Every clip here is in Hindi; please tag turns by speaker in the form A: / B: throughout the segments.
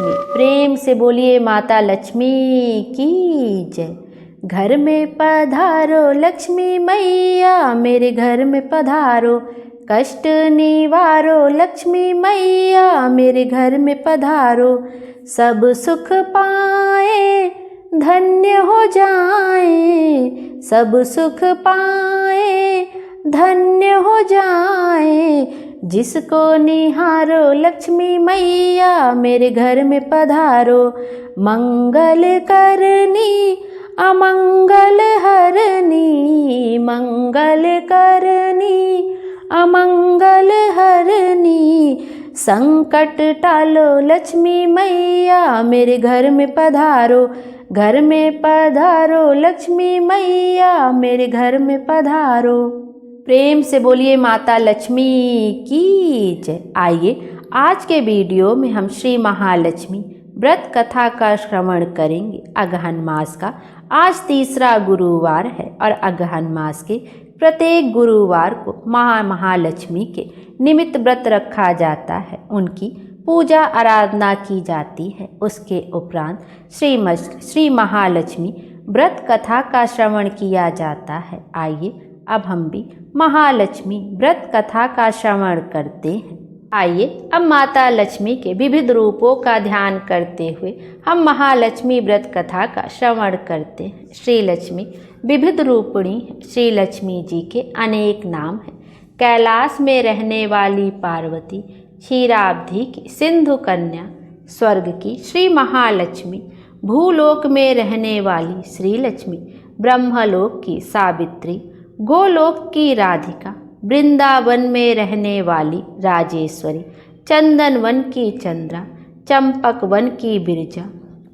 A: लक्ष्मी। प्रेम से बोलिए माता लक्ष्मी की जय। घर में पधारो लक्ष्मी मैया, मेरे घर में पधारो। कष्ट निवारो लक्ष्मी मैया, मेरे घर में पधारो। सब सुख पाए धन्य हो जाए, सब सुख पाए धन्य हो जाए। जिसको निहारो लक्ष्मी मैया, मेरे घर में पधारो। मंगल करनी अमंगल हरनी, मंगल करनी अमंगल हरनी। संकट टालो लक्ष्मी मैया, मेरे घर में पधारो। घर में पधारो लक्ष्मी मैया, मेरे घर में पधारो। प्रेम से बोलिए माता लक्ष्मी की जय। आइए आज के वीडियो में हम श्री महालक्ष्मी व्रत कथा का श्रवण करेंगे। अगहन मास का आज तीसरा गुरुवार है और अगहन मास के प्रत्येक गुरुवार को महालक्ष्मी के निमित्त व्रत रखा जाता है, उनकी पूजा आराधना की जाती है। उसके उपरांत श्री महालक्ष्मी व्रत कथा का श्रवण किया जाता है। आइए अब हम भी महालक्ष्मी व्रत कथा का श्रवण करते हैं। आइए अब माता लक्ष्मी के विविध रूपों का ध्यान करते हुए हम महालक्ष्मी व्रत कथा का श्रवण करते हैं। श्री लक्ष्मी विविध रूपिणी है। श्री लक्ष्मी जी के अनेक नाम हैं। कैलाश में रहने वाली पार्वती, क्षीराब्धि की सिंधु कन्या, स्वर्ग की श्री महालक्ष्मी, भूलोक में रहने वाली श्री लक्ष्मी, ब्रह्मलोक की सावित्री, गोलोक की राधिका, वृंदावन में रहने वाली राजेश्वरी, चंदन वन की चंद्रा, चंपक वन की बिरजा,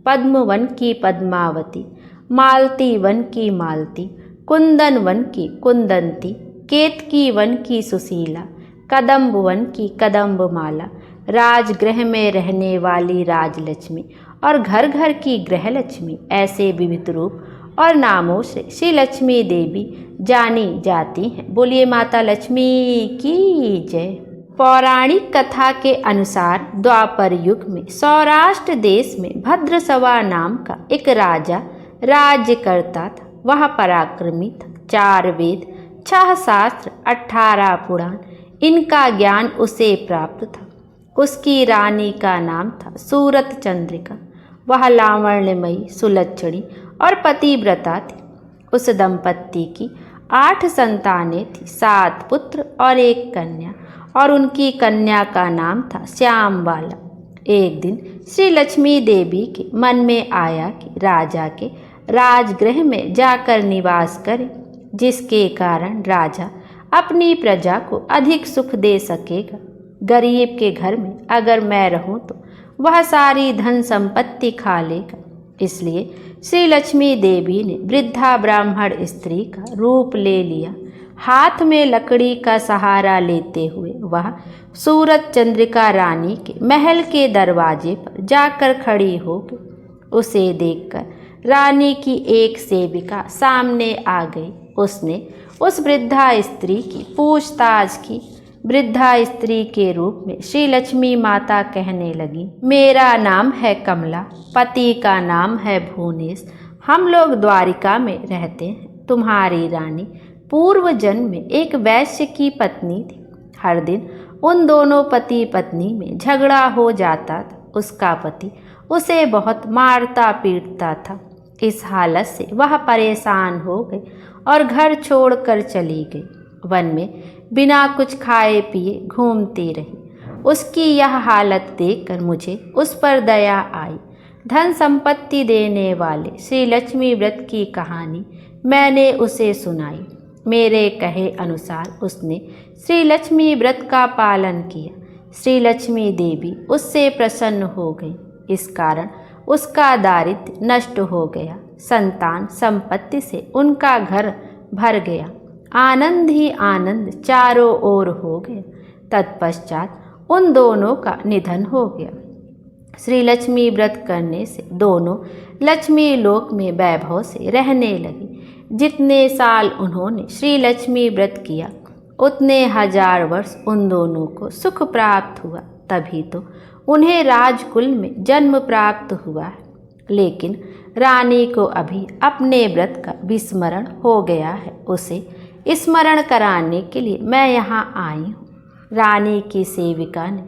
A: पद्म वन की पद्मावती, मालती वन की मालती, कुंदन वन की कुंदंती, केतकी वन की सुशीला, कदम्ब वन की कदम्ब माला, राजगृह में रहने वाली राजलक्ष्मी और घर घर की गृहलक्ष्मी। ऐसे विविध रूप और नामों से श्री लक्ष्मी देवी जानी जाती हैं। बोलिए माता लक्ष्मी की जय। पौराणिक कथा के अनुसार द्वापर युग में सौराष्ट्र देश में भद्रसवा नाम का एक राजा राज्य करता था। वह पराक्रमी था। 4 वेद, 6 शास्त्र, 18 पुराण, इनका ज्ञान उसे प्राप्त था। उसकी रानी का नाम था सूरत चंद्रिका। वह लावण्यमयी, सुलक्षणी और पतिव्रता थी। उस दंपत्ति की 8 संतानें थी, 7 पुत्र और 1 कन्या, और उनकी कन्या का नाम था श्यामबाला। एक दिन श्री लक्ष्मी देवी के मन में आया कि राजा के राजगृह में जाकर निवास करे, जिसके कारण राजा अपनी प्रजा को अधिक सुख दे सकेगा। गरीब के घर में अगर मैं रहूं तो वह सारी धन संपत्ति खा लेगा। इसलिए श्री लक्ष्मी देवी ने वृद्धा ब्राह्मण स्त्री का रूप ले लिया। हाथ में लकड़ी का सहारा लेते हुए वह सूरत चंद्रिका रानी के महल के दरवाजे पर जाकर खड़ी हो गई। उसे देखकर रानी की एक सेविका सामने आ गई। उसने उस वृद्धा स्त्री की पूछताछ की। वृद्धा स्त्री के रूप में श्री लक्ष्मी माता कहने लगी, मेरा नाम है कमला, पति का नाम है भुवनेश, हम लोग द्वारिका में रहते हैं। तुम्हारी रानी पूर्व जन्म में एक वैश्य की पत्नी थी। हर दिन उन दोनों पति पत्नी में झगड़ा हो जाता था। उसका पति उसे बहुत मारता पीटता था। इस हालत से वह परेशान हो गई और घर छोड़कर चली गई। वन में बिना कुछ खाए पिए घूमती रही। उसकी यह हालत देखकर मुझे उस पर दया आई। धन संपत्ति देने वाले श्री लक्ष्मी व्रत की कहानी मैंने उसे सुनाई। मेरे कहे अनुसार उसने श्री लक्ष्मी व्रत का पालन किया। श्री लक्ष्मी देवी उससे प्रसन्न हो गई। इस कारण उसका दारिद्र्य नष्ट हो गया। संतान संपत्ति से उनका घर भर गया। आनंद ही आनंद चारों ओर हो गया। तत्पश्चात उन दोनों का निधन हो गया। श्री लक्ष्मी व्रत करने से दोनों लक्ष्मी लोक में वैभव से रहने लगी। जितने साल उन्होंने श्री लक्ष्मी व्रत किया, उतने 1000 वर्ष उन दोनों को सुख प्राप्त हुआ। तभी तो उन्हें राजकुल में जन्म प्राप्त हुआ है। लेकिन रानी को अभी अपने व्रत का विस्मरण हो गया है। उसे स्मरण कराने के लिए मैं यहाँ आई हूँ। रानी की सेविका ने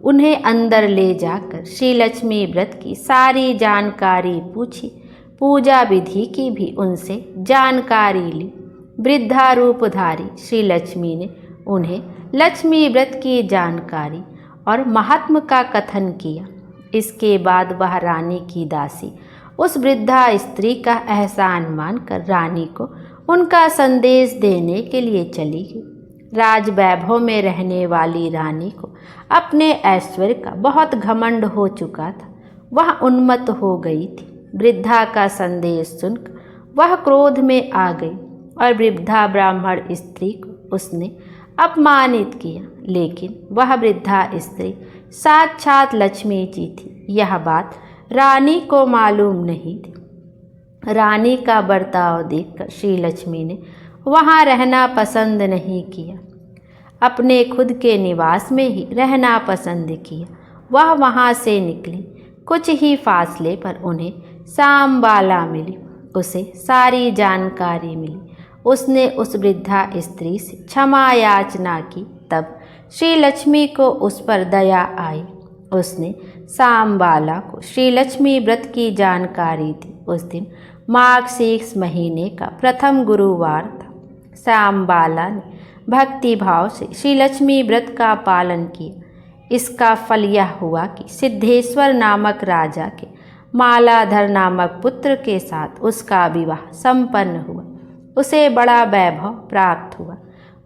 A: उन्हें अंदर ले जाकर श्री लक्ष्मी व्रत की सारी जानकारी पूछी। पूजा विधि की भी उनसे जानकारी ली। वृद्धा रूपधारी श्री लक्ष्मी ने उन्हें लक्ष्मी व्रत की जानकारी और महात्म का कथन किया। इसके बाद वह रानी की दासी उस वृद्धा स्त्री का एहसान मानकर रानी को उनका संदेश देने के लिए चली गई। राज वैभव में रहने वाली रानी को अपने ऐश्वर्य का बहुत घमंड हो चुका था। वह उन्मत्त हो गई थी। वृद्धा का संदेश सुनकर वह क्रोध में आ गई और वृद्धा ब्राह्मण स्त्री को उसने अपमानित किया। लेकिन वह वृद्धा स्त्री साक्षात लक्ष्मी जी थी। यह बात रानी को मालूम नहीं थी। रानी का बर्ताव देखकर श्री लक्ष्मी ने वहाँ रहना पसंद नहीं किया। अपने खुद के निवास में ही रहना पसंद किया। वह वहाँ से निकली। कुछ ही फासले पर उन्हें सांबाला मिली। उसे सारी जानकारी मिली। उसने उस वृद्धा स्त्री से क्षमा याचना की। तब श्री लक्ष्मी को उस पर दया आई। उसने सांबाला को श्री लक्ष्मी व्रत की जानकारी दी। उस दिन मार्गशीर्ष महीने का प्रथम गुरुवार था। सांबाला ने भक्ति भाव से श्री लक्ष्मी व्रत का पालन किया। इसका फल यह हुआ कि सिद्धेश्वर नामक राजा के मालाधर नामक पुत्र के साथ उसका विवाह संपन्न हुआ। उसे बड़ा वैभव प्राप्त हुआ।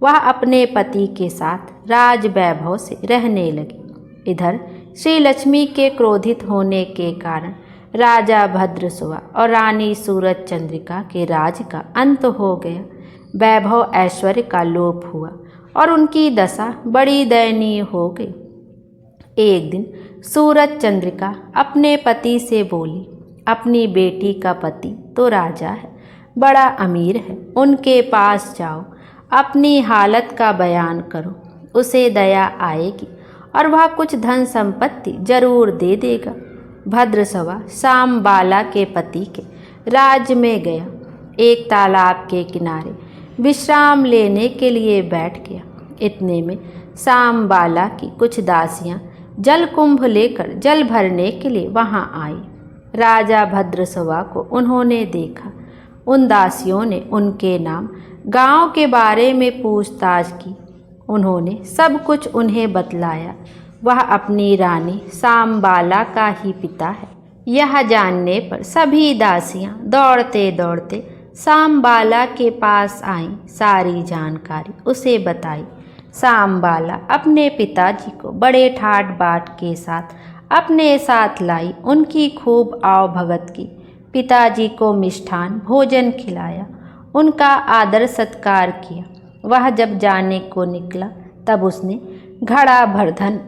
A: वह अपने पति के साथ राज वैभव से रहने लगी। इधर श्री लक्ष्मी के क्रोधित होने के कारण राजा भद्रसुवा और रानी सूरज चंद्रिका के राज का अंत हो गया। वैभव ऐश्वर्य का लोप हुआ और उनकी दशा बड़ी दयनीय हो गई। एक दिन सूरज चंद्रिका अपने पति से बोली, अपनी बेटी का पति तो राजा है, बड़ा अमीर है, उनके पास जाओ, अपनी हालत का बयान करो, उसे दया आएगी और वह कुछ धन संपत्ति जरूर दे देगा। भद्रसवा सांबाला के पति के राज्य में गया। एक तालाब के किनारे विश्राम लेने के लिए बैठ गया। इतने में सांबाला की कुछ दासियां जल कुंभ लेकर जल भरने के लिए वहां आई। राजा भद्रसवा को उन्होंने देखा। उन दासियों ने उनके नाम, गांव के बारे में पूछताछ की। उन्होंने सब कुछ उन्हें बतलाया। वह अपनी रानी सांबाला का ही पिता है। यह जानने पर सभी दासियां दौड़ते दौड़ते सांबाला के पास आईं। सारी जानकारी उसे बताई। सांबाला अपने पिताजी को बड़े ठाट बाट के साथ अपने साथ लाई। उनकी खूब आव भगत की। पिताजी को मिष्ठान भोजन खिलाया, उनका आदर सत्कार किया। वह जब जाने को निकला तब उसने घड़ा भर धन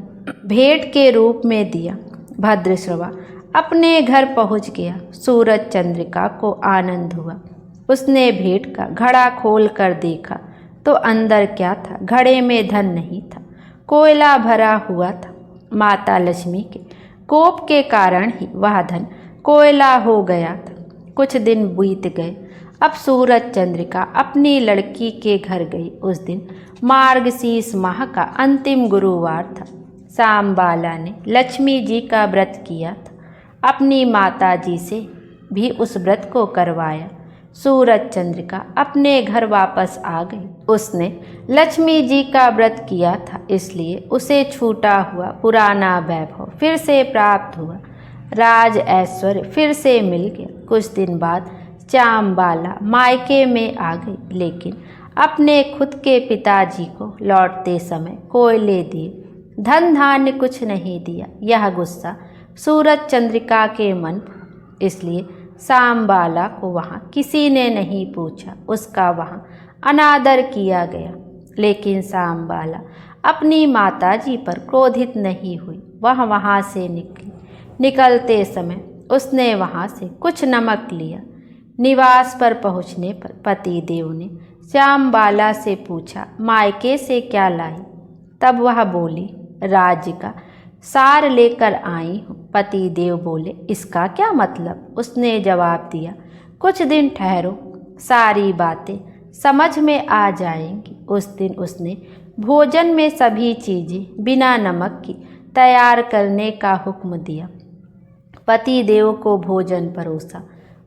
A: भेंट के रूप में दिया। भद्रश्रवा अपने घर पहुंच गया। सूरज चंद्रिका को आनंद हुआ। उसने भेंट का घड़ा खोल कर देखा तो अंदर क्या था? घड़े में धन नहीं था, कोयला भरा हुआ था। माता लक्ष्मी के कोप के कारण ही वह धन कोयला हो गया था। कुछ दिन बीत गए। अब सूरज चंद्रिका अपनी लड़की के घर गई। उस दिन मार्गशीर्ष माह का अंतिम गुरुवार था। सांबाला ने लक्ष्मी जी का व्रत किया था। अपनी माता जी से भी उस व्रत को करवाया। सूरज चंद्रिका अपने घर वापस आ गई। उसने लक्ष्मी जी का व्रत किया था, इसलिए उसे छूटा हुआ पुराना वैभव फिर से प्राप्त हुआ। राज ऐश्वर्य फिर से मिल गया। कुछ दिन बाद सांबाला मायके में आ गई, लेकिन अपने खुद के पिताजी को लौटते समय कोयले दिए, धन धान्य कुछ नहीं दिया। यह गुस्सा सूरज चंद्रिका के मन पर, इसलिए सांबाला को वहाँ किसी ने नहीं पूछा। उसका वहाँ अनादर किया गया। लेकिन सांबाला अपनी माताजी पर क्रोधित नहीं हुई। वह वहाँ से निकली। निकलते समय उसने वहाँ से कुछ नमक लिया। निवास पर पहुँचने पर पति देव ने सांबाला से पूछा, मायके से क्या लाई? तब वह बोली, राज्य का सार लेकर आई हूँ। पति देव बोले, इसका क्या मतलब? उसने जवाब दिया, कुछ दिन ठहरो, सारी बातें समझ में आ जाएंगी। उस दिन उसने भोजन में सभी चीज़ें बिना नमक की तैयार करने का हुक्म दिया। पति देव को भोजन परोसा।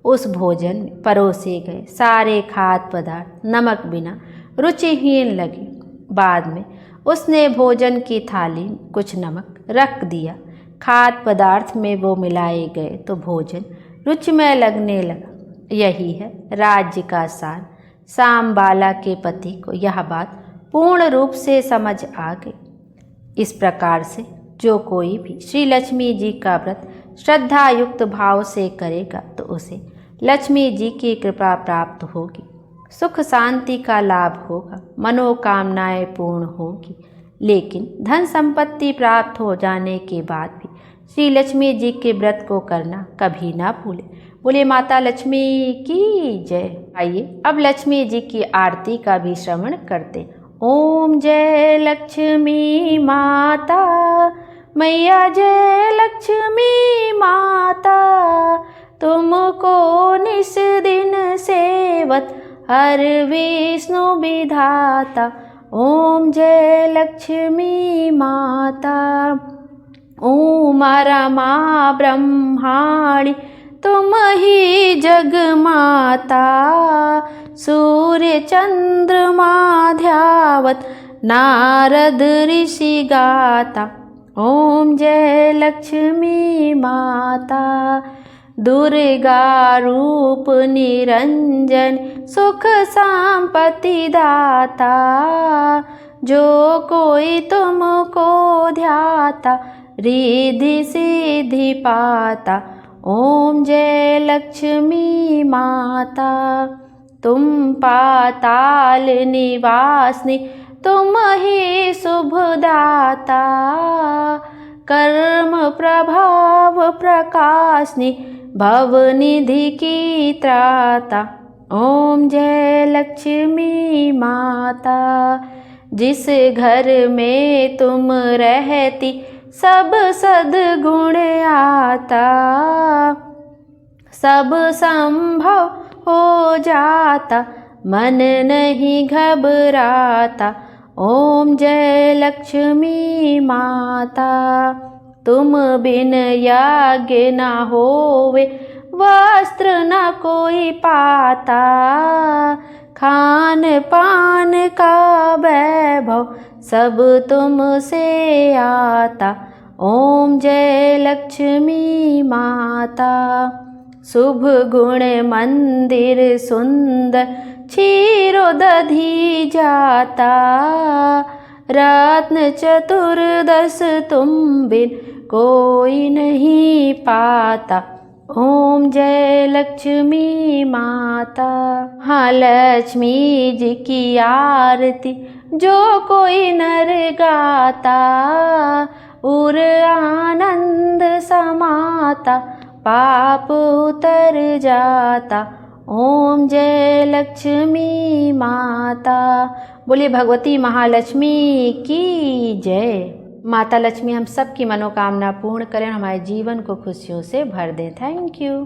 A: उस भोजन में परोसे गए सारे खाद्य पदार्थ नमक बिना रुचिहीन लगे। बाद में उसने भोजन की थाली में कुछ नमक रख दिया। खाद्य पदार्थ में वो मिलाए गए तो भोजन रुचिमय लगने लगा। यही है राज्य का सार। सांबाला के पति को यह बात पूर्ण रूप से समझ आ गई। इस प्रकार से जो कोई भी श्री लक्ष्मी जी का व्रत श्रद्धा युक्त भाव से करेगा तो उसे लक्ष्मी जी की कृपा प्राप्त होगी, सुख शांति का लाभ होगा, मनोकामनाएं पूर्ण होगी। लेकिन धन संपत्ति प्राप्त हो जाने के बाद भी श्री लक्ष्मी जी के व्रत को करना कभी ना भूले। बोले माता लक्ष्मी की जय। आइए अब लक्ष्मी जी की आरती का भी श्रवण करते। ओम जय लक्ष्मी माता मैया, जय लक्ष्मी माता, तुमको निस दिन सेवत हर विष्णु विधाता। ओम जय लक्ष्मी माता। उमा माँ ब्रह्माणी तुम ही जग माता, सूर्य चंद्रमा ध्यावत नारद ऋषि गाता। ओम जय लक्ष्मी माता। दुर्गा रूप निरंजन सुख संपत्ति दाता, जो कोई तुमको ध्याता रिद्धि सिद्धि पाता। ओम जय लक्ष्मी माता। तुम पाताल निवासिनी तुम ही शुभदाता, कर्म प्रभाव प्रकाशनी भवनिधि की त्राता। ओम जय लक्ष्मी माता। जिस घर में तुम रहती सब सद्गुण आता, सब संभव हो जाता मन नहीं घबराता। ओम जय लक्ष्मी माता। तुम बिन यज्ञ न होवे वस्त्र न कोई पाता, खान पान का वैभव सब तुमसे आता। ओम जय लक्ष्मी माता। शुभ गुण मंदिर सुंदर क्षीरो दधी जाता, रत्न चतुर्दश तुम बिन कोई नहीं पाता। ओम जय लक्ष्मी माता। हाँ लक्ष्मी जी की आरती जो कोई नर गाता, उर आनंद समाता पाप उतर जाता। ओम जय लक्ष्मी माता। बोलिए भगवती महालक्ष्मी की जय। माता लक्ष्मी हम सब की मनोकामना पूर्ण करें, हमारे जीवन को खुशियों से भर दें। Thank you.